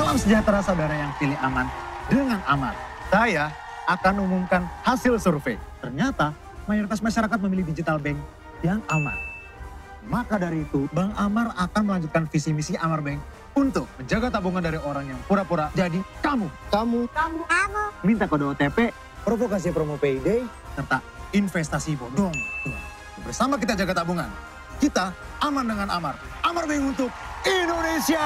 Salam sejahtera saudara yang pilih aman dengan Amar. Saya akan umumkan hasil survei. Ternyata mayoritas masyarakat memilih digital bank yang aman. Maka dari itu, Bank Amar akan melanjutkan visi misi Amar Bank untuk menjaga tabungan dari orang yang pura-pura jadi kamu. Minta kode OTP, provokasi promo payday, serta investasi bodong. Bersama kita jaga tabungan. Kita aman dengan Amar. Amar Bank untuk Indonesia.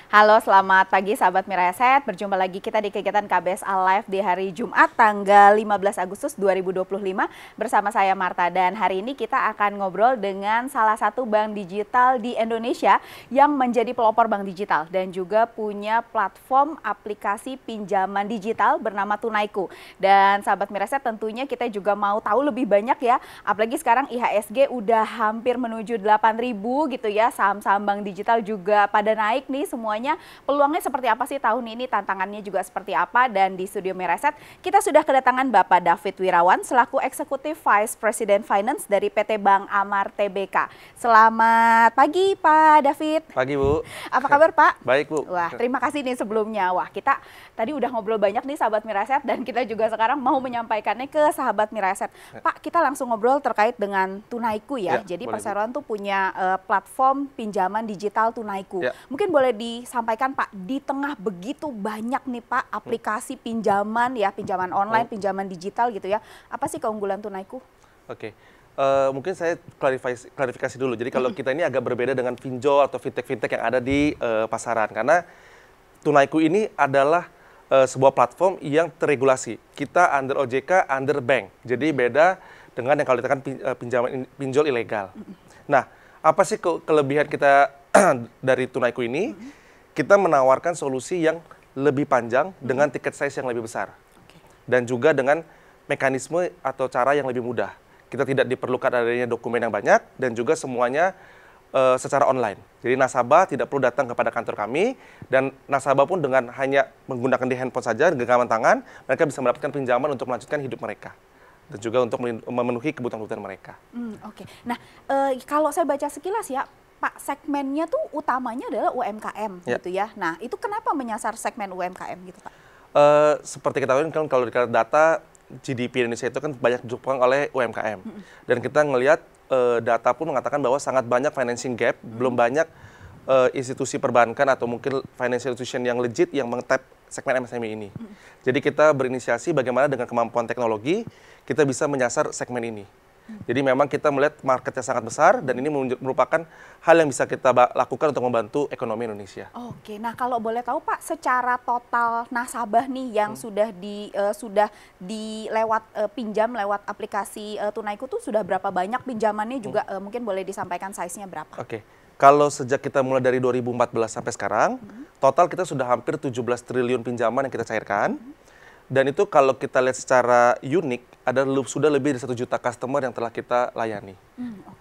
Halo, selamat pagi sahabat Miraset. Berjumpa lagi kita di kegiatan KBS Alive di hari Jumat tanggal 15 Agustus 2025 bersama saya Marta. Dan hari ini kita akan ngobrol dengan salah satu bank digital di Indonesia yang menjadi pelopor bank digital dan juga punya platform aplikasi pinjaman digital bernama Tunaiku. Dan sahabat Miraset, tentunya kita juga mau tahu lebih banyak ya, apalagi sekarang IHSG udah hampir menuju 8.000 gitu ya, saham-saham bank digital juga pada naik nih semuanya. Peluangnya seperti apa sih tahun ini, tantangannya juga seperti apa. Dan di studio Miraset kita sudah kedatangan Bapak David Wirawan selaku Eksekutif Vice President Finance dari PT Bank Amar Tbk. Selamat pagi Pak David. Pagi Bu. Apa kabar Pak? Baik Bu. Wah, terima kasih nih sebelumnya. Wah, kita tadi udah ngobrol banyak nih sahabat Miraset dan kita juga sekarang mau menyampaikannya ke sahabat Miraset. Pak, kita langsung ngobrol terkait dengan Tunaiku ya. Jadi perseroan tuh punya platform pinjaman digital Tunaiku. Mungkin boleh disampaikan Pak, di tengah begitu banyak nih Pak aplikasi pinjaman ya, pinjaman online, pinjaman digital gitu ya. Apa sih keunggulan Tunaiku? Oke. Mungkin saya klarifikasi dulu. Jadi kalau kita ini agak berbeda dengan pinjol atau fintech-fintech yang ada di pasaran. Karena Tunaiku ini adalah sebuah platform yang terregulasi. Kita under OJK, under bank. Jadi beda dengan yang kalau kita kan pinjol ilegal. Nah, apa sih kelebihan kita dari Tunaiku ini? Kita menawarkan solusi yang lebih panjang dengan tiket size yang lebih besar. Dan juga dengan mekanisme atau cara yang lebih mudah. Kita tidak diperlukan adanya dokumen yang banyak dan juga semuanya secara online. Jadi nasabah tidak perlu datang kepada kantor kami dan nasabah pun dengan hanya menggunakan di handphone saja, genggaman tangan, mereka bisa mendapatkan pinjaman untuk melanjutkan hidup mereka. Dan juga untuk memenuhi kebutuhan-kebutuhan mereka. Oke. Nah, kalau saya baca sekilas ya, Pak, segmennya tuh utamanya adalah UMKM gitu ya. Nah, itu kenapa menyasar segmen UMKM gitu Pak? Seperti kita tahu kan kalau di data GDP Indonesia itu kan banyak dipegang oleh UMKM. Dan kita ngelihat data pun mengatakan bahwa sangat banyak financing gap, belum banyak institusi perbankan atau mungkin financial institution yang legit yang meng-tap segmen MSME ini. Jadi kita berinisiasi bagaimana dengan kemampuan teknologi kita bisa menyasar segmen ini. Jadi memang kita melihat marketnya sangat besar dan ini merupakan hal yang bisa kita lakukan untuk membantu ekonomi Indonesia. Oke, nah kalau boleh tahu Pak, secara total nasabah nih yang sudah pinjam lewat aplikasi Tunaiku tuh sudah berapa banyak pinjamannya juga mungkin boleh disampaikan size-nya berapa? Oke, kalau sejak kita mulai dari 2014 sampai sekarang, total kita sudah hampir 17 triliun pinjaman yang kita cairkan. Dan itu kalau kita lihat secara unik, sudah lebih dari 1 juta customer yang telah kita layani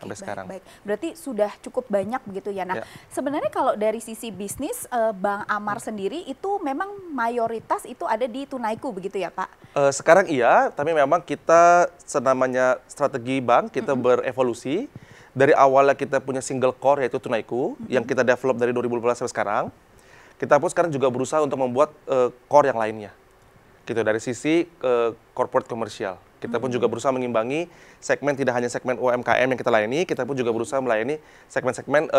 sampai sekarang. Baik. Berarti sudah cukup banyak begitu ya. Nah, sebenarnya kalau dari sisi bisnis, Bank Amar sendiri itu memang mayoritas itu ada di Tunaiku begitu ya Pak? Sekarang iya, tapi memang kita senamanya strategi bank, kita berevolusi. Dari awalnya kita punya single core yaitu Tunaiku, yang kita develop dari 2012 sampai sekarang. Kita pun sekarang juga berusaha untuk membuat core yang lainnya. Gitu, dari sisi corporate komersial. Kita pun juga berusaha mengimbangi segmen, tidak hanya segmen UMKM yang kita layani, kita pun juga berusaha melayani segmen-segmen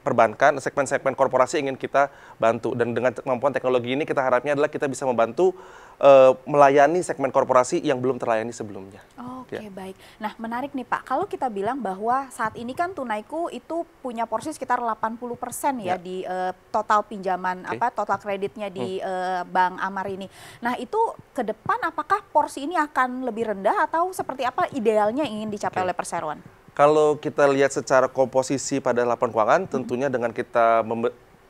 perbankan, segmen-segmen korporasi ingin kita bantu. Dan dengan kemampuan teknologi ini kita harapnya adalah kita bisa membantu melayani segmen korporasi yang belum terlayani sebelumnya. Oke, baik. Nah, menarik nih Pak, kalau kita bilang bahwa saat ini kan Tunaiku itu punya porsi sekitar 80% ya di total pinjaman, total kreditnya di Bank Amar ini. Nah, itu ke depan apakah porsi ini akan lebih rendah atau seperti apa idealnya ingin dicapai oleh perseroan? Kalau kita lihat secara komposisi pada laporan keuangan, tentunya dengan kita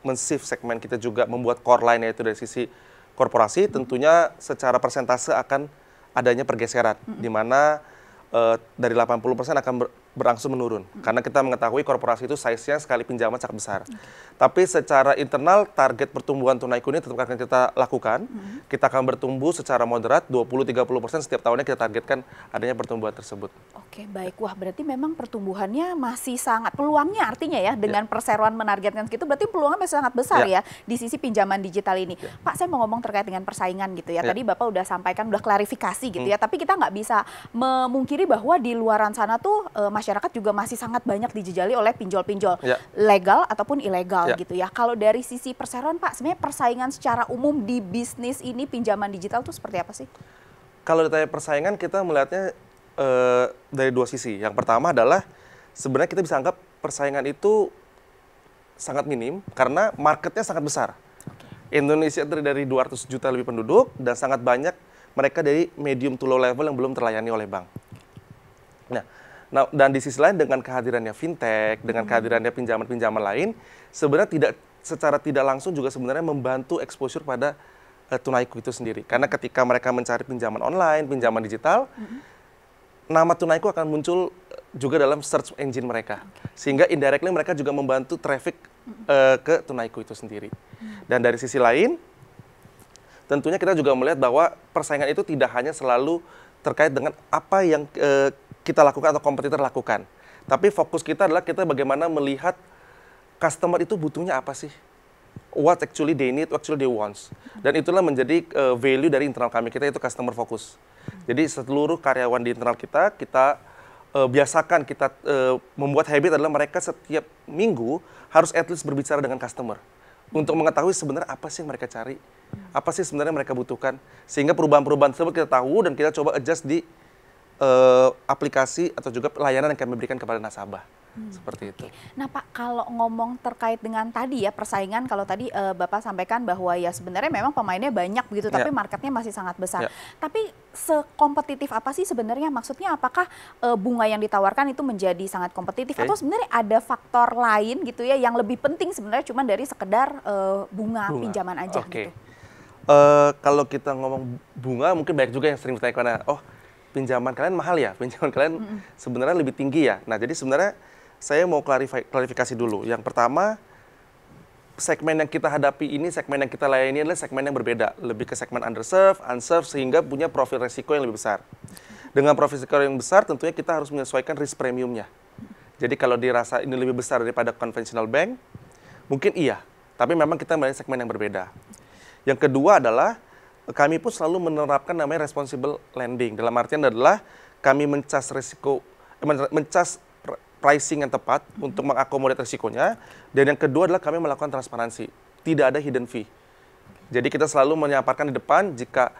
men-shift segmen, kita juga membuat core line yaitu dari sisi korporasi, tentunya secara persentase akan adanya pergeseran, di mana dari 80% akan berangsur menurun. Karena kita mengetahui korporasi itu size-nya sekali pinjaman sangat besar. Tapi secara internal, target pertumbuhan Tunaiku ini tetap akan kita lakukan. Kita akan bertumbuh secara moderat, 20-30% setiap tahunnya kita targetkan adanya pertumbuhan tersebut. Oke, baik. Wah, berarti memang pertumbuhannya masih sangat, peluangnya artinya ya, dengan perseroan menargetkan segitu, berarti peluangnya masih sangat besar ya di sisi pinjaman digital ini. Pak, saya mau ngomong terkait dengan persaingan gitu ya. Tadi Bapak udah sampaikan, udah klarifikasi gitu ya, tapi kita nggak bisa memungkiri bahwa di luaran sana tuh masyarakat juga masih sangat banyak dijejali oleh pinjol-pinjol legal ataupun ilegal gitu ya. Kalau dari sisi perseroan Pak, sebenarnya persaingan secara umum di bisnis ini pinjaman digital tuh seperti apa sih? Kalau ditanya persaingan, kita melihatnya dari dua sisi. Yang pertama adalah sebenarnya kita bisa anggap persaingan itu sangat minim karena marketnya sangat besar. Indonesia terdiri dari 200 juta lebih penduduk dan sangat banyak mereka dari medium to low level yang belum terlayani oleh bank. Nah, dan di sisi lain dengan kehadirannya fintech, dengan kehadirannya pinjaman-pinjaman lain, sebenarnya secara tidak langsung juga sebenarnya membantu exposure pada Tunaiku itu sendiri. Karena ketika mereka mencari pinjaman online, pinjaman digital, nama Tunaiku akan muncul juga dalam search engine mereka. Sehingga indirectly mereka juga membantu traffic ke Tunaiku itu sendiri. Dan dari sisi lain, tentunya kita juga melihat bahwa persaingan itu tidak hanya selalu terkait dengan apa yang kita lakukan atau kompetitor lakukan. Tapi fokus kita adalah kita bagaimana melihat customer itu butuhnya apa sih? What actually they need, what actually they want. Dan itulah menjadi value dari internal kami, kita itu customer focus. Jadi seluruh karyawan di internal kita biasakan, kita membuat habit adalah mereka setiap minggu harus at least berbicara dengan customer. Untuk mengetahui sebenarnya apa sih yang mereka cari, apa sih sebenarnya mereka butuhkan. Sehingga perubahan-perubahan tersebut kita tahu dan kita coba adjust di aplikasi atau juga layanan yang kami berikan kepada nasabah. Seperti itu. Nah Pak, kalau ngomong terkait dengan tadi ya persaingan, kalau tadi Bapak sampaikan bahwa ya sebenarnya memang pemainnya banyak begitu, tapi marketnya masih sangat besar. Tapi sekompetitif apa sih sebenarnya? Maksudnya apakah bunga yang ditawarkan itu menjadi sangat kompetitif atau sebenarnya ada faktor lain gitu ya yang lebih penting sebenarnya cuma dari sekedar bunga pinjaman aja gitu? Kalau kita ngomong bunga, mungkin banyak juga yang sering bertanya karena pinjaman kalian mahal ya, pinjaman kalian sebenarnya lebih tinggi ya. Nah, jadi sebenarnya saya mau klarifikasi dulu. Yang pertama, segmen yang kita hadapi ini, segmen yang kita layani adalah segmen yang berbeda. Lebih ke segmen underserved, unserved, sehingga punya profil resiko yang lebih besar. Dengan profil resiko yang besar, tentunya kita harus menyesuaikan risk premiumnya. Jadi kalau dirasa ini lebih besar daripada konvensional bank, mungkin iya. Tapi memang kita melayani segmen yang berbeda. Yang kedua adalah, kami pun selalu menerapkan namanya responsible lending. Dalam artian adalah kami mencas risiko, mencas pricing yang tepat untuk mengakomodir risikonya. Dan yang kedua adalah kami melakukan transparansi. Tidak ada hidden fee. Jadi kita selalu menyampaikan di depan jika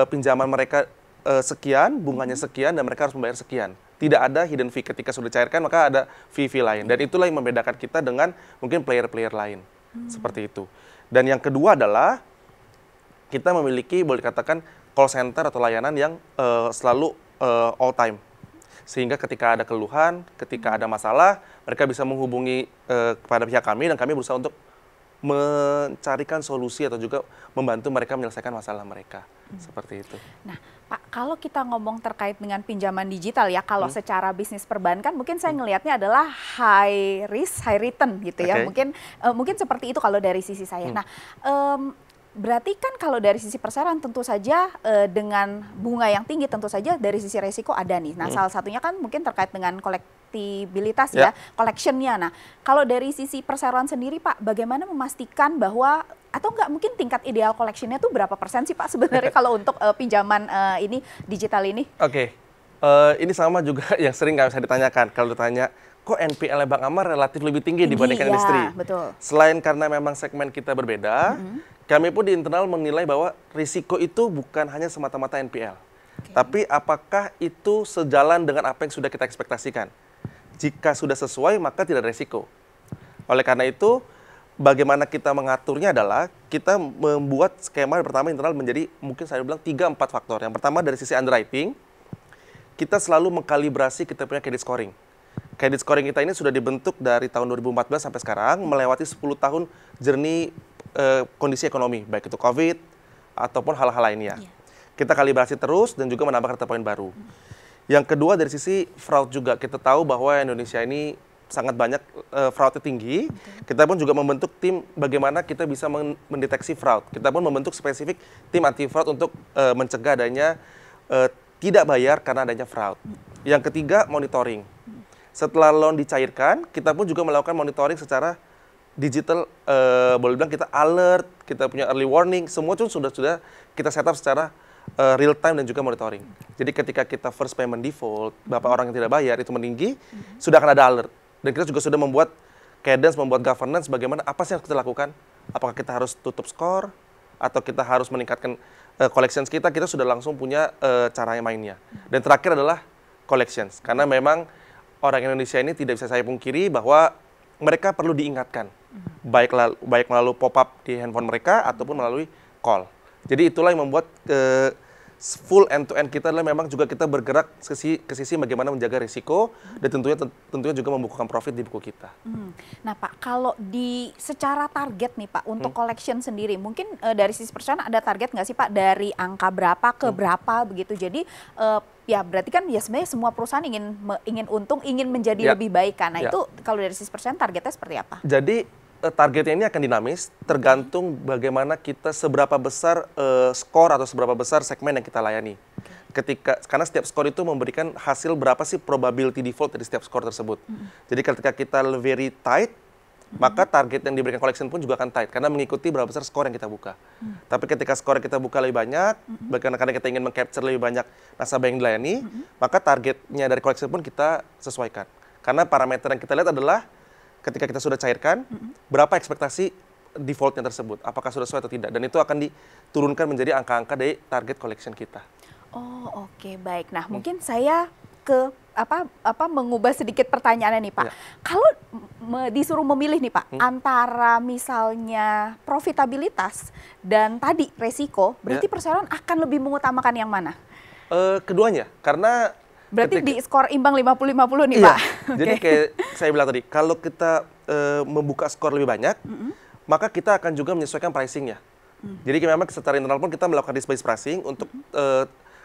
pinjaman mereka sekian, bunganya sekian, dan mereka harus membayar sekian. Tidak ada hidden fee. Ketika sudah dicairkan, maka ada fee-fee lain. Dan itulah yang membedakan kita dengan mungkin player-player lain. Seperti itu. Dan yang kedua adalah kita memiliki, boleh dikatakan, call center atau layanan yang selalu all time. Sehingga ketika ada keluhan, ketika ada masalah, mereka bisa menghubungi kepada pihak kami dan kami berusaha untuk mencarikan solusi atau juga membantu mereka menyelesaikan masalah mereka. Seperti itu. Nah, Pak, kalau kita ngomong terkait dengan pinjaman digital ya, kalau secara bisnis perbankan mungkin saya ngelihatnya adalah high risk, high return gitu ya. Mungkin seperti itu kalau dari sisi saya. Nah, berarti kan kalau dari sisi perseroan tentu saja dengan bunga yang tinggi tentu saja dari sisi resiko ada nih. Nah, salah satunya kan mungkin terkait dengan kolektibilitas ya, collectionnya. Nah, kalau dari sisi perseroan sendiri Pak, bagaimana memastikan bahwa atau enggak mungkin tingkat ideal collectionnya tuh berapa persen sih Pak sebenarnya kalau untuk pinjaman ini digital ini? Ini sama juga yang sering nggak bisa ditanyakan. Kalau ditanya, kok NPL Bank Amar relatif lebih tinggi dibandingkan industri? Betul. Selain karena memang segmen kita berbeda, kami pun di internal menilai bahwa risiko itu bukan hanya semata-mata NPL. Tapi apakah itu sejalan dengan apa yang sudah kita ekspektasikan? Jika sudah sesuai, maka tidak ada risiko. Oleh karena itu, bagaimana kita mengaturnya adalah kita membuat skema pertama internal menjadi mungkin saya bilang 3-4 faktor. Yang pertama dari sisi underwriting, kita selalu mengkalibrasi kita punya credit scoring. Credit scoring kita ini sudah dibentuk dari tahun 2014 sampai sekarang, melewati 10 tahun journey kondisi ekonomi, baik itu COVID ataupun hal-hal lainnya. Kita kalibrasi terus dan juga menambah data poin baru. Yang kedua dari sisi fraud juga, kita tahu bahwa Indonesia ini sangat banyak fraudnya tinggi. Kita pun juga membentuk tim bagaimana kita bisa mendeteksi fraud. Kita pun membentuk spesifik tim anti fraud untuk mencegah adanya tidak bayar karena adanya fraud. Yang ketiga, monitoring. Setelah loan dicairkan, kita pun juga melakukan monitoring secara digital. Boleh bilang kita alert, kita punya early warning, semua itu sudah kita setup secara real time dan juga monitoring. Jadi ketika kita first payment default, beberapa orang yang tidak bayar itu meninggi, sudah akan ada alert. Dan kita juga sudah membuat cadence, membuat governance bagaimana apa sih yang kita lakukan. Apakah kita harus tutup skor atau kita harus meningkatkan collections kita sudah langsung punya caranya mainnya. Dan terakhir adalah collections, karena memang orang Indonesia ini tidak bisa saya pungkiri bahwa mereka perlu diingatkan, baik melalui pop-up di handphone mereka ataupun melalui call. Jadi itulah yang membuat full end-to-end kita adalah memang juga kita bergerak ke sisi bagaimana menjaga risiko dan tentunya juga membukukan profit di buku kita. Nah Pak, kalau secara target nih Pak untuk collection sendiri, mungkin dari sisi personal ada target nggak sih Pak dari angka berapa ke berapa begitu? Jadi ya berarti kan ya sebenarnya semua perusahaan ingin untung, ingin menjadi lebih baik kan. Nah itu kalau dari sisi personal targetnya seperti apa? Jadi targetnya ini akan dinamis, tergantung bagaimana kita seberapa besar skor atau seberapa besar segmen yang kita layani. Karena setiap skor itu memberikan hasil berapa sih probability default dari setiap skor tersebut. Jadi ketika kita very tight, maka target yang diberikan collection pun juga akan tight, karena mengikuti berapa besar skor yang kita buka. Tapi ketika skor yang kita buka lebih banyak, karena kita ingin meng-capture lebih banyak nasabah yang dilayani, maka targetnya dari collection pun kita sesuaikan. Karena parameter yang kita lihat adalah ketika kita sudah cairkan, berapa ekspektasi defaultnya tersebut, apakah sudah sesuai atau tidak, dan itu akan diturunkan menjadi angka-angka dari target collection kita. Oh oke, baik. Nah mungkin saya mengubah sedikit pertanyaannya nih Pak. Kalau disuruh memilih nih Pak, antara misalnya profitabilitas dan tadi resiko, berarti perseroan akan lebih mengutamakan yang mana? Keduanya, karena berarti di skor imbang 50-50 nih Pak. Jadi kayak saya bilang tadi, kalau kita membuka skor lebih banyak, maka kita akan juga menyesuaikan pricingnya. Jadi memang secara internal pun kita melakukan risk-based pricing untuk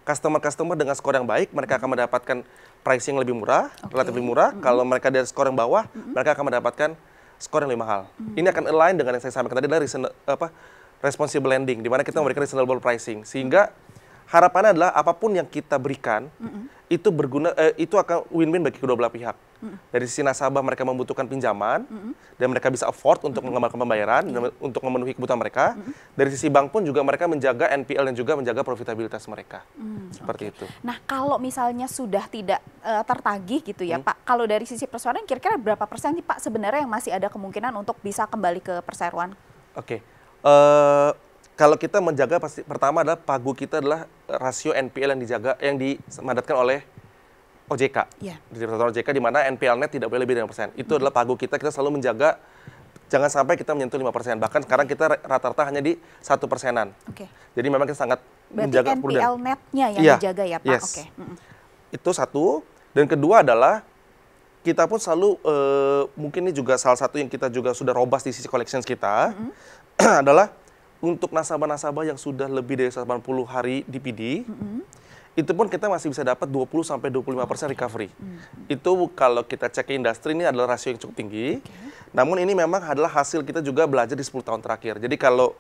customer-customer dengan skor yang baik, mereka akan mendapatkan pricing yang lebih murah, relatif lebih murah. Kalau mereka dari skor yang bawah, mereka akan mendapatkan skor yang lebih mahal. Ini akan align dengan yang saya sampaikan tadi adalah responsible lending, di mana kita memberikan reasonable pricing, sehingga harapannya adalah apapun yang kita berikan itu berguna, itu akan win-win bagi kedua belah pihak. Dari sisi nasabah mereka membutuhkan pinjaman dan mereka bisa afford untuk mengembangkan pembayaran dan untuk memenuhi kebutuhan mereka. Dari sisi bank pun juga mereka menjaga NPL dan juga menjaga profitabilitas mereka. Seperti itu. Nah kalau misalnya sudah tidak tertagih gitu ya Pak, kalau dari sisi perseroan kira-kira berapa persen sih Pak sebenarnya yang masih ada kemungkinan untuk bisa kembali ke perseroan? Kalau kita menjaga pasti pertama adalah pagu kita adalah rasio NPL yang dimandatkan oleh OJK. Di OJK di mana NPL net tidak boleh lebih dari 5%. Itu adalah pagu kita selalu menjaga jangan sampai kita menyentuh 5%. Bahkan sekarang kita rata-rata hanya di 1%-an. Jadi memang kita sangat menjaga prudent. NPL netnya yang dijaga ya Pak. Itu satu. Dan kedua adalah kita pun selalu mungkin ini juga salah satu yang kita juga sudah robust di sisi collections kita adalah untuk nasabah-nasabah yang sudah lebih dari 80 hari DPD, itu pun kita masih bisa dapat 20-25% recovery. Itu kalau kita cek ke industri ini adalah rasio yang cukup tinggi. Namun ini memang adalah hasil kita juga belajar di 10 tahun terakhir. Jadi kalau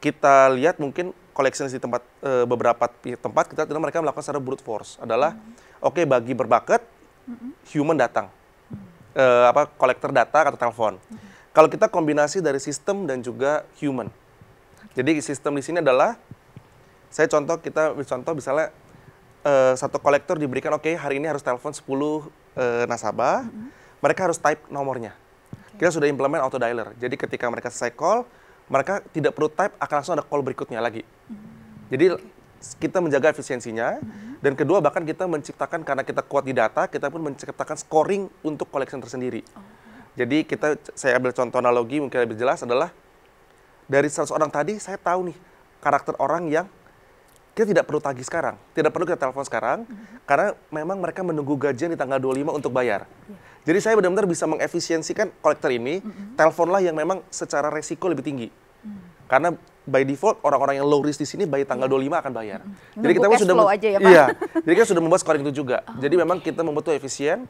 kita lihat mungkin collections di beberapa tempat, kita tidak mereka melakukan secara brute force. Adalah, bagi berbakat, human datang. Kolektor data atau telepon. Kalau kita kombinasi dari sistem dan juga human. Jadi sistem di sini adalah, kita misalnya satu kolektor diberikan, hari ini harus telepon 10 nasabah, mereka harus type nomornya. Kita sudah implement auto dialer. Jadi ketika mereka selesai call, mereka tidak perlu type, akan langsung ada call berikutnya lagi. Jadi kita menjaga efisiensinya, dan kedua bahkan kita menciptakan, karena kita kuat di data, kita pun menciptakan scoring untuk collection tersendiri. Jadi saya ambil contoh analogi mungkin lebih jelas adalah, dari 100 orang tadi, saya tahu nih karakter orang yang kita tidak perlu tagih sekarang, tidak perlu kita telepon sekarang, karena memang mereka menunggu gajian di tanggal 25 untuk bayar. Jadi saya benar-benar bisa mengefisiensikan kolektor ini, teleponlah yang memang secara resiko lebih tinggi. Karena by default orang-orang yang low risk di sini by tanggal 25 akan bayar. Jadi Nunggu kita cash sudah flow aja ya, Pak? Iya. Jadi kita sudah membuat scoring itu juga. Jadi memang kita membuat itu efisien,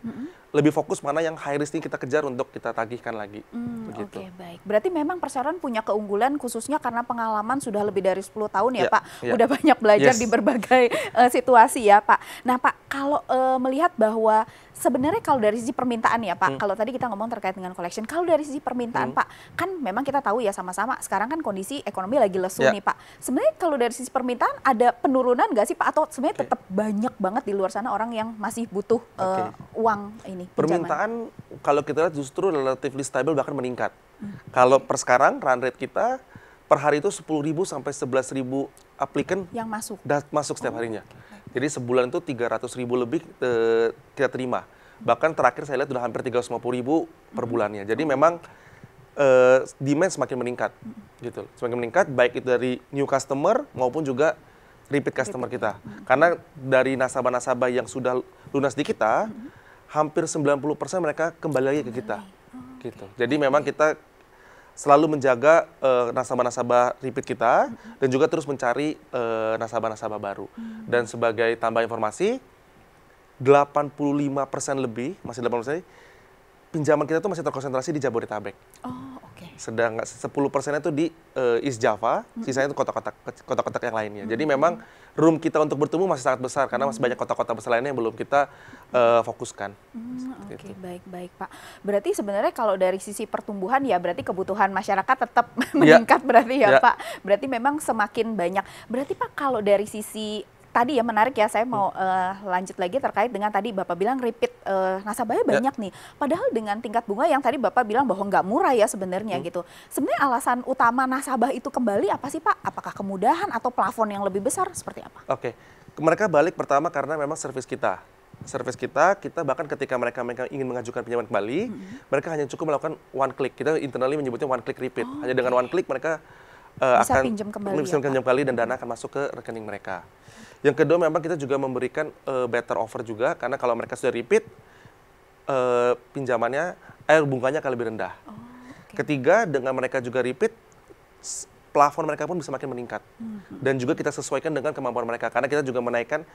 lebih fokus mana yang high risk ini kita kejar untuk kita tagihkan lagi. Begitu. Oke, baik. Berarti memang perseroan punya keunggulan khususnya karena pengalaman sudah lebih dari 10 tahun ya, Ya, Pak. ya. Udah banyak belajar Yes. di berbagai situasi ya, Pak. Nah, Pak, kalau melihat bahwa sebenarnya kalau dari sisi permintaan ya, Pak, kalau tadi kita ngomong terkait dengan collection, kalau dari sisi permintaan, Pak, kan memang kita tahu ya sama-sama sekarang kan kondisi ekonomi lagi lesu Ya. nih, Pak. Sebenarnya kalau dari sisi permintaan ada penurunan nggak sih, Pak? Atau sebenarnya tetap banyak banget di luar sana orang yang masih butuh uang ini, pinjaman? Permintaan kalau kita lihat justru relatively stable bahkan meningkat. Kalau per sekarang run rate kita per hari itu 10.000 sampai 11.000 applicant Yang masuk. masuk setiap harinya. Jadi sebulan itu 300.000 lebih kita terima. Bahkan terakhir saya lihat sudah hampir 350.000 per bulannya. Jadi memang demand semakin meningkat, gitu. Semakin meningkat baik itu dari new customer maupun juga repeat customer kita. Karena dari nasabah-nasabah yang sudah lunas di kita, hampir 90% mereka kembali lagi ke kita. Gitu. Jadi memang kita selalu menjaga nasabah-nasabah repeat kita dan juga terus mencari nasabah-nasabah baru. Dan sebagai tambah informasi, 85% lebih, masih 85%, pinjaman kita tuh masih terkonsentrasi di Jabodetabek. Oh, oke. Sedangkan 10%-nya itu di East Java, sisanya itu kota-kota yang lainnya. Jadi memang room kita untuk bertumbuh masih sangat besar karena masih banyak kota-kota besar lainnya yang belum kita fokuskan. Oke, baik-baik, Pak. Berarti sebenarnya kalau dari sisi pertumbuhan ya berarti kebutuhan masyarakat tetap meningkat berarti ya, Pak. Berarti memang semakin banyak. Berarti Pak kalau dari sisi tadi ya menarik ya, saya mau lanjut lagi terkait dengan tadi Bapak bilang repeat nasabahnya banyak nih. Padahal dengan tingkat bunga yang tadi Bapak bilang bahwa nggak murah ya sebenarnya gitu. Sebenarnya alasan utama nasabah itu kembali apa sih, Pak? Apakah kemudahan atau plafon yang lebih besar seperti apa? Oke, mereka balik pertama karena memang service kita. Service kita bahkan ketika mereka ingin mengajukan pinjaman kembali, mereka hanya cukup melakukan one click. Kita internally menyebutnya one click repeat. Hanya dengan one click mereka bisa akan pinjam kembali, bisa pinjam kembali dan dana akan masuk ke rekening mereka. Yang kedua memang kita juga memberikan better offer juga karena kalau mereka sudah repeat pinjamannya bunganya akan lebih rendah. Ketiga dengan mereka juga repeat plafon mereka pun bisa makin meningkat. Dan juga kita sesuaikan dengan kemampuan mereka karena kita juga menaikkan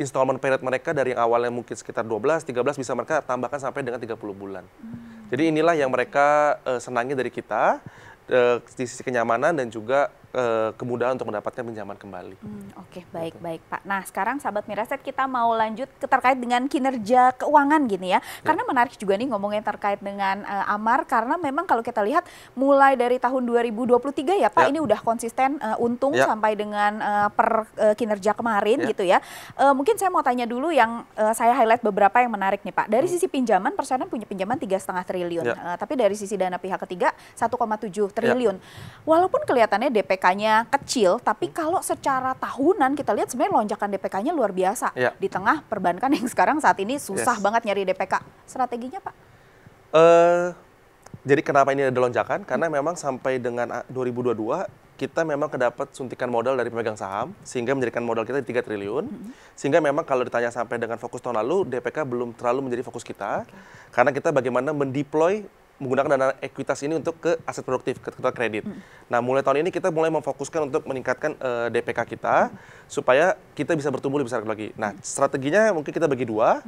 installment period mereka dari yang awalnya mungkin sekitar 12, 13 bisa mereka tambahkan sampai dengan 30 bulan. Jadi inilah yang mereka senangi dari kita di sisi kenyamanan dan juga kemudahan untuk mendapatkan pinjaman kembali. Oke, baik Pak. Nah sekarang sahabat Miraset kita mau lanjut terkait dengan kinerja keuangan gini ya. Karena menarik juga nih ngomongnya terkait dengan Amar karena memang kalau kita lihat mulai dari tahun 2023 ya Pak ini udah konsisten untung sampai dengan per kinerja kemarin gitu ya. Mungkin saya mau tanya dulu yang saya highlight beberapa yang menarik nih Pak. Dari sisi pinjaman, Perseroan punya pinjaman 3,5 triliun. Tapi dari sisi dana pihak ketiga 1,7 triliun. Walaupun kelihatannya DPK-nya kecil, tapi kalau secara tahunan kita lihat sebenarnya lonjakan DPK-nya luar biasa. Di tengah perbankan yang sekarang saat ini susah banget nyari DPK. Strateginya Pak? Jadi kenapa ini ada lonjakan? Karena memang sampai dengan 2022 kita memang kedapat suntikan modal dari pemegang saham sehingga menjadikan modal kita 3 triliun. Sehingga memang kalau ditanya sampai dengan fokus tahun lalu, DPK belum terlalu menjadi fokus kita. Karena kita bagaimana mendeploy menggunakan dana ekuitas ini untuk ke aset produktif, ke kredit. Nah, mulai tahun ini kita mulai memfokuskan untuk meningkatkan DPK kita supaya kita bisa bertumbuh lebih besar lagi. Nah, strateginya mungkin kita bagi dua.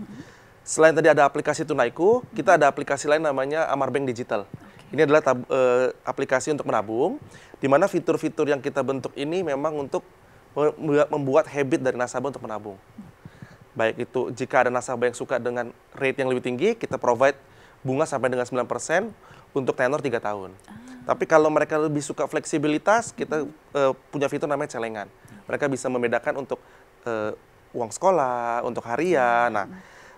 Selain tadi ada aplikasi Tunaiku, kita ada aplikasi lain namanya Amar Bank Digital. Ini adalah aplikasi untuk menabung, di mana fitur-fitur yang kita bentuk ini memang untuk membuat habit dari nasabah untuk menabung. Baik itu jika ada nasabah yang suka dengan rate yang lebih tinggi, kita provide bunga sampai dengan 9% untuk tenor 3 tahun. Tapi kalau mereka lebih suka fleksibilitas, kita punya fitur namanya celengan. Mereka bisa membedakan untuk uang sekolah, untuk harian. Nah,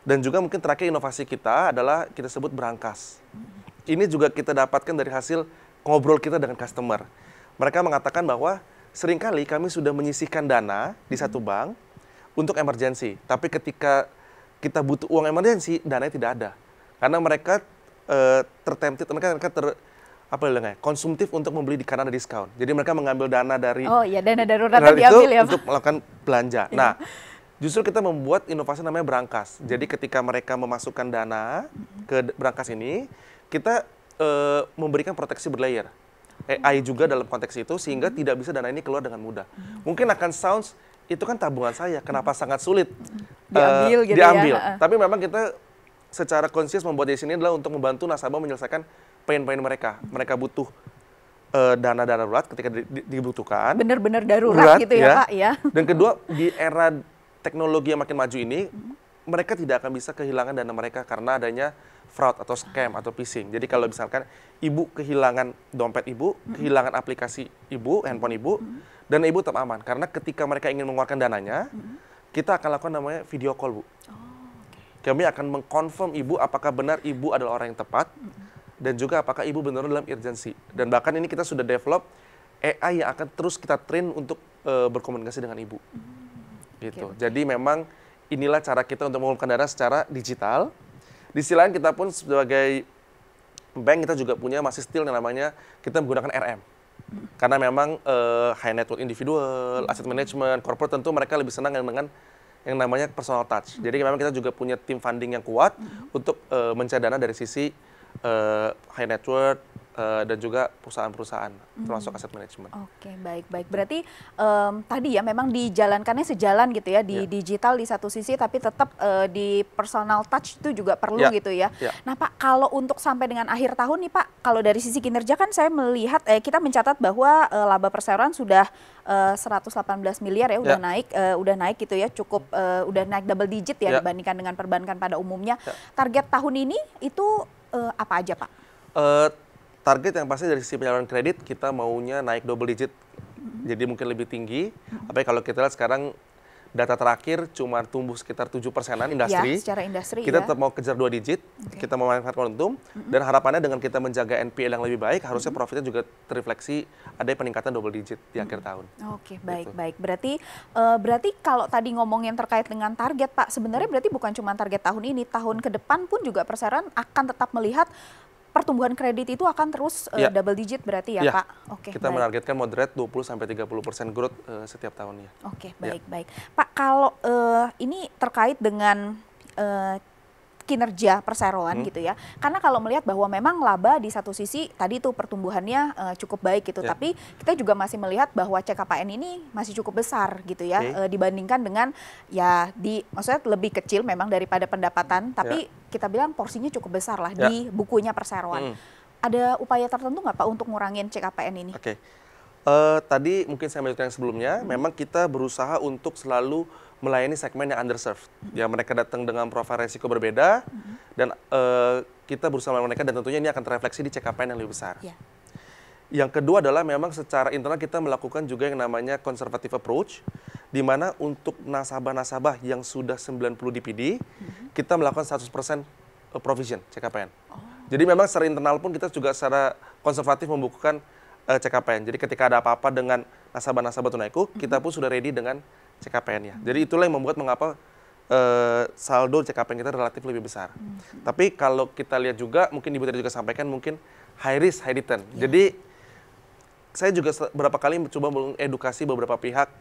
dan juga mungkin terakhir inovasi kita adalah kita sebut berangkas. Ini juga kita dapatkan dari hasil ngobrol kita dengan customer. Mereka mengatakan bahwa seringkali kami sudah menyisihkan dana di satu bank untuk emergensi. Tapi ketika kita butuh uang emergensi, dananya tidak ada. Karena mereka tertempted, mereka konsumtif untuk membeli karena ada diskon. Jadi mereka mengambil dana dari dana darurat diambil ya Pak. Untuk melakukan belanja. Nah, justru kita membuat inovasi namanya berangkas. Jadi ketika mereka memasukkan dana ke berangkas ini, kita memberikan proteksi berlayer. AI juga dalam konteks itu, sehingga tidak bisa dana ini keluar dengan mudah. Mungkin akan sounds, itu kan tabungan saya, kenapa sangat sulit diambil gitu diambil. ya. Tapi memang kita secara konsius membuat di sini adalah untuk membantu nasabah menyelesaikan pain-pain mereka. Mereka butuh dana darurat ketika dibutuhkan. Benar-benar darurat gitu ya, Pak ya. Dan kedua, di era teknologi yang makin maju ini, mereka tidak akan bisa kehilangan dana mereka karena adanya fraud atau scam atau phishing. Jadi kalau misalkan ibu kehilangan dompet ibu, kehilangan aplikasi ibu, handphone ibu, dan ibu tetap aman. Karena ketika mereka ingin mengeluarkan dananya, kita akan lakukan namanya video call, Bu. Kami akan mengkonfirm ibu apakah benar ibu adalah orang yang tepat, dan juga apakah ibu benar dalam urgensi. Dan bahkan ini kita sudah develop AI yang akan terus kita train untuk berkomunikasi dengan ibu. Gitu. Jadi memang inilah cara kita untuk mengumpulkan dana secara digital. Di sisi lain kita pun sebagai bank kita juga punya masih still yang namanya kita menggunakan RM. Karena memang high net worth individual, asset management, corporate tentu mereka lebih senang dengan yang namanya personal touch. Jadi memang kita juga punya tim funding yang kuat untuk mencari dana dari sisi high net worth dan juga perusahaan-perusahaan termasuk aset management. Oke, baik-baik. Berarti tadi ya memang dijalankannya sejalan gitu ya di digital di satu sisi, tapi tetap di personal touch itu juga perlu gitu ya. Nah Pak, kalau untuk sampai dengan akhir tahun nih Pak, kalau dari sisi kinerja kan saya melihat kita mencatat bahwa laba perseroan sudah 118 miliar ya, udah naik gitu ya, cukup udah naik double digit ya dibandingkan dengan perbankan pada umumnya. Target tahun ini itu apa aja Pak? Target yang pasti dari sisi penyaluran kredit kita maunya naik double digit, jadi mungkin lebih tinggi. Apalagi kalau kita lihat sekarang data terakhir cuma tumbuh sekitar 7%-an industri. Ya, secara industri kita tetap mau kejar 2 digit, kita mau manfaatkan untung, dan harapannya dengan kita menjaga NPL yang lebih baik, harusnya profitnya juga terrefleksi ada peningkatan double digit di akhir tahun. Oke, baik-baik. Berarti kalau tadi ngomongin terkait dengan target Pak, sebenarnya berarti bukan cuma target tahun ini, tahun ke depan pun juga perseroan akan tetap melihat pertumbuhan kredit itu akan terus double digit berarti ya Pak? Oke, kita menargetkan moderate 20-30% growth setiap tahunnya. Oke, baik-baik. Pak, kalau ini terkait dengan kinerja perseroan gitu ya, karena kalau melihat bahwa memang laba di satu sisi tadi tuh pertumbuhannya cukup baik gitu, tapi kita juga masih melihat bahwa CKPN ini masih cukup besar gitu ya, dibandingkan dengan maksudnya lebih kecil memang daripada pendapatan, tapi kita bilang porsinya cukup besar lah di bukunya perseroan. Ada upaya tertentu nggak Pak untuk ngurangin CKPN ini? Oke. Tadi mungkin saya melanjutkan yang sebelumnya, memang kita berusaha untuk selalu melayani segmen yang underserved. Ya, mereka datang dengan profil resiko berbeda, dan kita berusaha melayani mereka, dan tentunya ini akan terefleksi di CKPN yang lebih besar. Yang kedua adalah memang secara internal kita melakukan juga yang namanya conservative approach, di mana untuk nasabah-nasabah yang sudah 90 DPD, kita melakukan 100% provision CKPN. Jadi memang secara internal pun kita juga secara konservatif membukukan CKPN. Jadi ketika ada apa-apa dengan nasabah-nasabah Tunaiku, kita pun sudah ready dengan CKPN-nya. Jadi itulah yang membuat mengapa saldo CKPN kita relatif lebih besar. Tapi kalau kita lihat juga, mungkin Ibu tadi juga sampaikan, mungkin high risk, high return. Jadi saya juga beberapa kali mencoba mengedukasi beberapa pihak,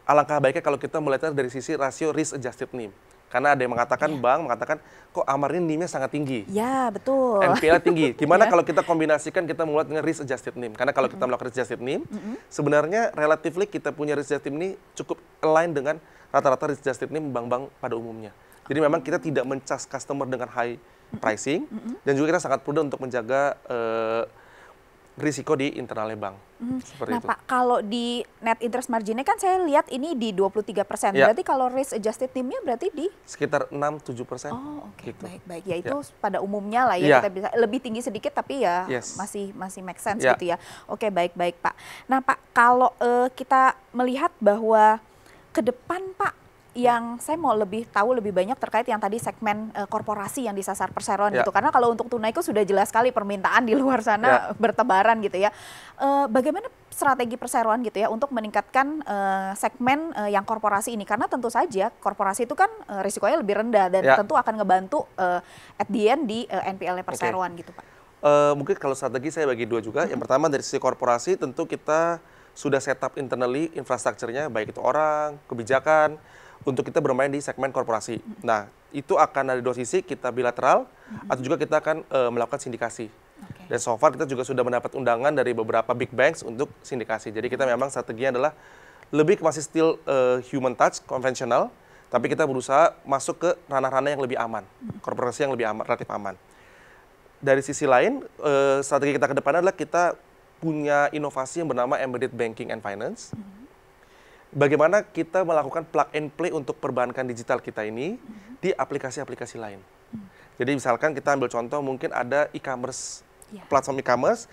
alangkah baiknya kalau kita melihatnya dari sisi rasio risk adjusted NIM. Karena ada yang mengatakan, bank mengatakan, kok Amar ini NIM-nya sangat tinggi. Ya, betul. NPL tinggi. Gimana kalau kita kombinasikan, kita mulai dengan risk adjusted NIM. Karena kalau kita melakukan risk adjusted NIM, sebenarnya relatively kita punya risk adjusted NIM cukup align dengan rata-rata risk adjusted NIM bank-bank pada umumnya. Jadi memang kita tidak mencas customer dengan high pricing, dan juga kita sangat prudent untuk menjaga risiko di internalnya bank. Seperti nah itu. Pak, kalau di net interest marginnya kan saya lihat ini di 23%. Berarti kalau risk adjusted NIM-nya berarti di? Sekitar 6-7%. Oh, oke. Gitu. Baik-baik. Ya itu pada umumnya lah ya, kita bisa lebih tinggi sedikit tapi ya masih make sense gitu ya. Oke, baik-baik Pak. Nah Pak, kalau kita melihat bahwa ke depan Pak, yang saya mau lebih tahu lebih banyak terkait yang tadi segmen korporasi yang disasar perseroan gitu. Karena kalau untuk Tunaiku sudah jelas sekali permintaan di luar sana bertebaran gitu ya. Bagaimana strategi perseroan gitu ya untuk meningkatkan segmen yang korporasi ini? Karena tentu saja korporasi itu kan risikonya lebih rendah dan tentu akan ngebantu at the end di NPL-nya perseroan gitu Pak. Mungkin kalau strategi saya bagi dua juga. Yang pertama dari sisi korporasi tentu kita sudah setup internally infrastrukturnya, baik itu orang, kebijakan, untuk kita bermain di segmen korporasi. Nah, itu akan ada dua sisi, kita bilateral, atau juga kita akan melakukan sindikasi. Dan so far kita juga sudah mendapat undangan dari beberapa big banks untuk sindikasi. Jadi kita memang strateginya adalah lebih masih still human touch, konvensional, tapi kita berusaha masuk ke ranah-ranah yang lebih aman, korporasi yang lebih aman, relatif aman. Dari sisi lain, strategi kita ke depan adalah kita punya inovasi yang bernama Embedded Banking and Finance. Bagaimana kita melakukan plug and play untuk perbankan digital kita ini di aplikasi-aplikasi lain. Jadi misalkan kita ambil contoh, mungkin ada e-commerce, platform e-commerce,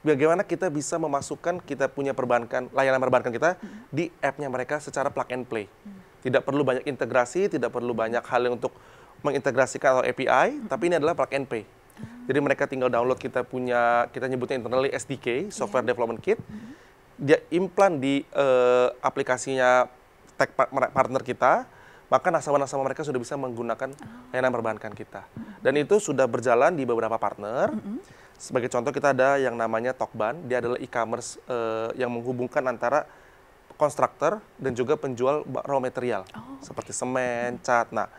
bagaimana kita bisa memasukkan kita punya perbankan, layanan perbankan kita di app-nya mereka secara plug and play. Tidak perlu banyak integrasi, tidak perlu banyak hal yang untuk mengintegrasikan atau API, tapi ini adalah plug and play. Jadi mereka tinggal download kita nyebutnya internally SDK, Software Development Kit, dia implant di aplikasinya tech partner kita, maka nasabah-nasabah mereka sudah bisa menggunakan layanan perbankan kita. Dan itu sudah berjalan di beberapa partner. Sebagai contoh kita ada yang namanya Tokban, dia adalah e-commerce yang menghubungkan antara konstruktor dan juga penjual raw material, seperti semen, cat. Nah,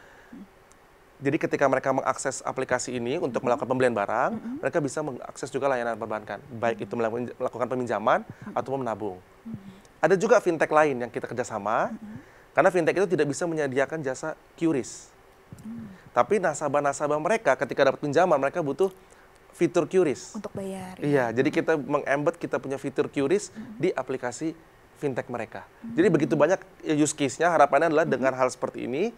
jadi ketika mereka mengakses aplikasi ini untuk melakukan pembelian barang, mereka bisa mengakses juga layanan perbankan, baik itu melakukan peminjaman ataupun menabung. Ada juga fintech lain yang kita kerjasama, karena fintech itu tidak bisa menyediakan jasa QRIS. Tapi nasabah-nasabah mereka ketika dapat pinjaman, mereka butuh fitur QRIS. Untuk bayar. Iya, jadi kita meng-embed kita punya fitur QRIS di aplikasi fintech mereka. Jadi begitu banyak use case-nya, harapannya adalah dengan hal seperti ini,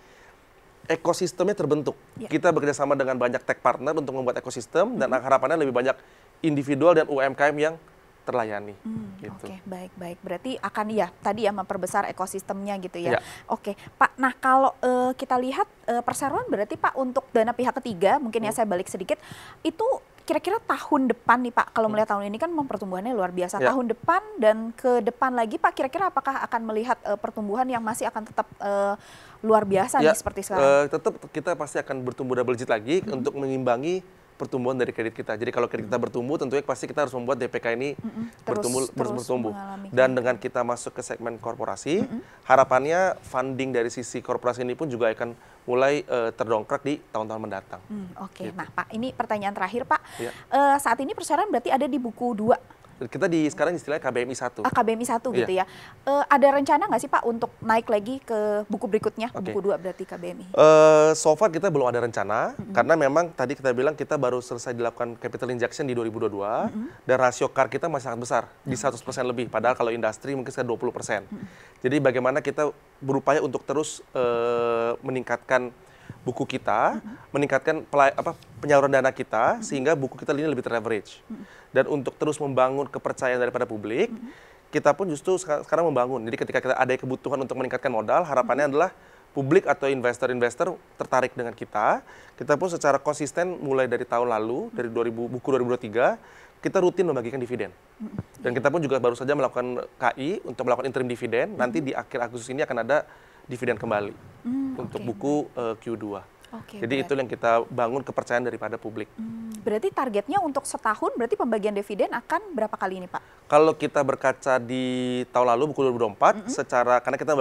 ekosistemnya terbentuk. Kita bekerja sama dengan banyak tech partner untuk membuat ekosistem, dan harapannya lebih banyak individual dan UMKM yang terlayani. Gitu. Oke, baik. Berarti akan tadi memperbesar ekosistemnya gitu ya. Oke, Pak. Nah, kalau kita lihat perseroan berarti Pak untuk dana pihak ketiga, mungkin saya balik sedikit, itu kira-kira tahun depan nih Pak, kalau melihat tahun ini kan pertumbuhannya luar biasa. Tahun depan dan ke depan lagi Pak, kira-kira apakah akan melihat pertumbuhan yang masih akan tetap luar biasa nih seperti sekarang? Tetap kita pasti akan bertumbuh double digit lagi untuk mengimbangi pertumbuhan dari kredit kita. Jadi kalau kredit kita bertumbuh, tentunya pasti kita harus membuat DPK ini bertumbuh. Dan dengan kita masuk ke segmen korporasi, harapannya funding dari sisi korporasi ini pun juga akan mulai terdongkrak di tahun-tahun mendatang. Oke, gitu. Nah Pak, ini pertanyaan terakhir Pak. Saat ini perseroan berarti ada di buku 2. Kita sekarang istilahnya KBMI 1. KBMI 1 gitu ya. Ada rencana nggak sih Pak untuk naik lagi ke buku berikutnya, buku 2 berarti KBMI? So far kita belum ada rencana, karena memang tadi kita bilang kita baru selesai dilakukan capital injection di 2022, dan rasio CAR kita masih sangat besar, di 100% lebih, padahal kalau industri mungkin sekitar 20%. Jadi bagaimana kita berupaya untuk terus meningkatkan buku kita, meningkatkan penyaluran dana kita, sehingga buku kita ini lebih ter-leverage. Dan untuk terus membangun kepercayaan daripada publik, kita pun justru sekarang membangun. Jadi ketika kita ada kebutuhan untuk meningkatkan modal, harapannya adalah publik atau investor-investor tertarik dengan kita. Kita pun secara konsisten mulai dari tahun lalu, dari buku 2023, kita rutin membagikan dividen. Dan kita pun juga baru saja melakukan KI untuk melakukan interim dividen. Nanti di akhir Agustus ini akan ada dividen kembali untuk buku Q2. Jadi itu yang kita bangun kepercayaan daripada publik. Berarti targetnya untuk setahun, berarti pembagian dividen akan berapa kali ini Pak? Kalau kita berkaca di tahun lalu, buku 2024, karena kita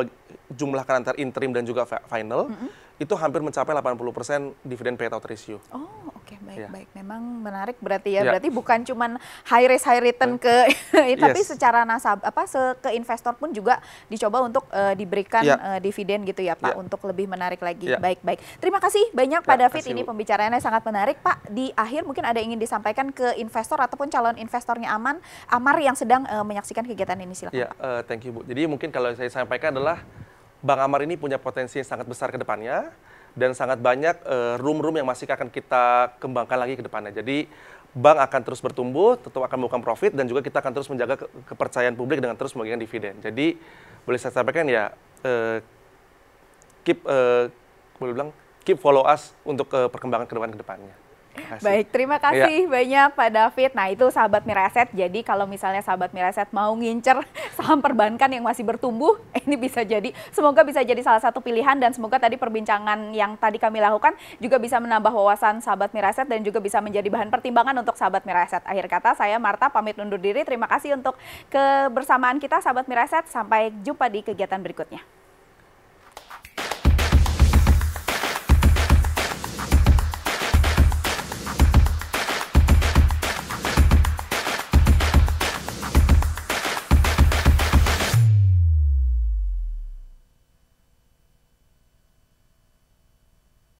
jumlahkan antara interim dan juga final, itu hampir mencapai 80% dividen payout ratio. Oke, baik. Memang menarik berarti ya. Berarti bukan cuman high risk high return tapi secara ke investor pun juga dicoba untuk diberikan dividen gitu ya Pak, untuk lebih menarik lagi. Baik. Terima kasih banyak Pak David, ini pembicaraannya sangat menarik Pak. Di akhir mungkin ada yang ingin disampaikan ke investor ataupun calon investornya Amar yang sedang menyaksikan kegiatan ini, silakan Pak. Thank you Bu. Jadi mungkin kalau saya sampaikan adalah Bank Amar ini punya potensi yang sangat besar ke depannya, dan sangat banyak room-room yang masih akan kita kembangkan lagi ke depannya. Jadi bank akan terus bertumbuh, tetap akan membuka profit, dan juga kita akan terus menjaga kepercayaan publik dengan terus membagikan dividen. Jadi boleh saya sampaikan keep follow us untuk perkembangan ke depannya. Baik, terima kasih banyak Pak David. Nah itu sahabat Miraset, jadi kalau misalnya sahabat Miraset mau ngincer saham perbankan yang masih bertumbuh, ini semoga bisa jadi salah satu pilihan, dan semoga tadi perbincangan yang tadi kami lakukan juga bisa menambah wawasan sahabat Miraset dan juga bisa menjadi bahan pertimbangan untuk sahabat Miraset. Akhir kata saya Marta pamit undur diri, terima kasih untuk kebersamaan kita sahabat Miraset, sampai jumpa di kegiatan berikutnya.